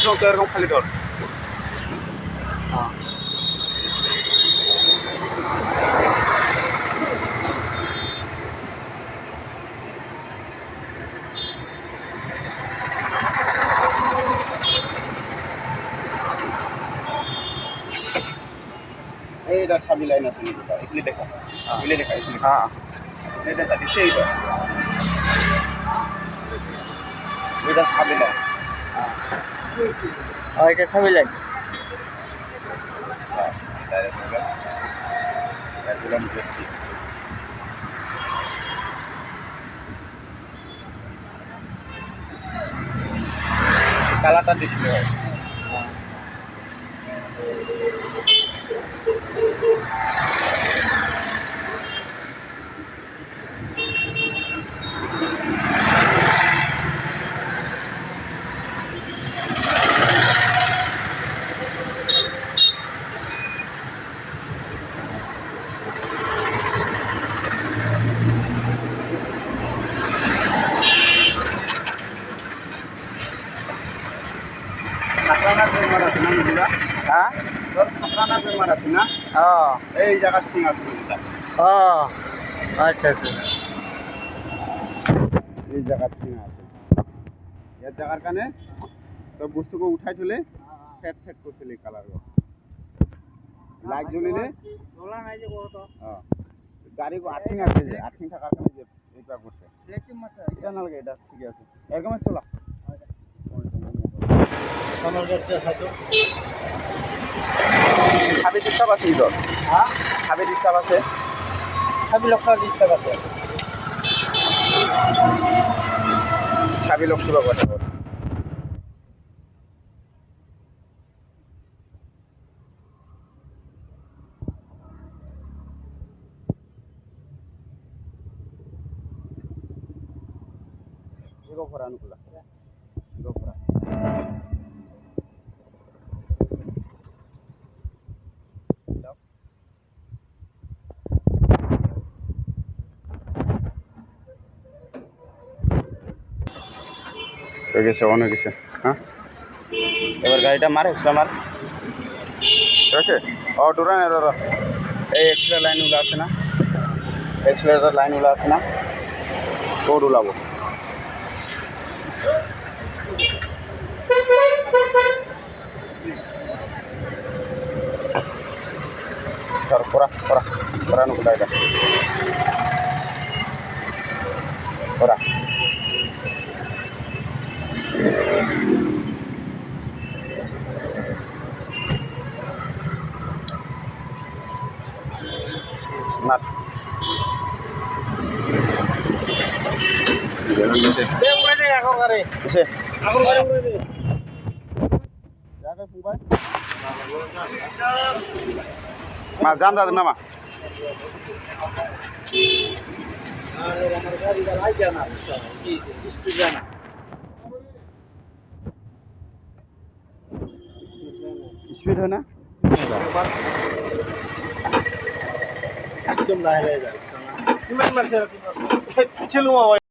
সময় তো এরকম খালি ধর। এইটা সাবি লাইন আছে এগুলি দেখা, এগুলি দেখা, এগুলি হ্যাঁ এই দেখা দিচ্ছে এইটা, এটা সাবি লাইন। এটা সাবি লাইন কালারটা দেখতে হয়। খাতরানার বেমার আছে না মুগুলা? হ্যাঁ তোর খাতরানার বেমার আছে না? এই জায়গা ছিং আছে মুগুলা। আচ্ছা আচ্ছা, এই জায়গা ছিং আছে, এর জায়গার কানে তো বস্তুকে উঠাই তুলে ফেট ফেট করছিল এই কালার লাইট জ্বলিলে গাড়ি আর্থিং আছে, যে আর্থিং থাকার কারণে যে এইটা করছে এটা না লাগে, এটা ঠিকই আছে এরকম চলা। সাবি ডিস্টার্ব আছে ইদর? হ্যাঁ সাবি ডিস্টার্ব আছে, সাবি লক্ষার ডিস্টার্ব আছে, সাবি লক্ষ কথা বল। Go for Anukula. Go for হয়ে গেছে, অন হয়ে গেছে। হ্যাঁ এবার গাড়িটা মার, এক্সট্রা মার, ঠিক আছে? ডোরা না ডোরা, এই এক্সট্রা লাইনগুলো আছে না, এক্সট্রা লাইনগুলো আছে না, তো ডুলাবো। করা করা করা নুকুলা এটা করা মার মা জান দাদা না মা স্পিড হয় না একদম লাহে লাহে যায়।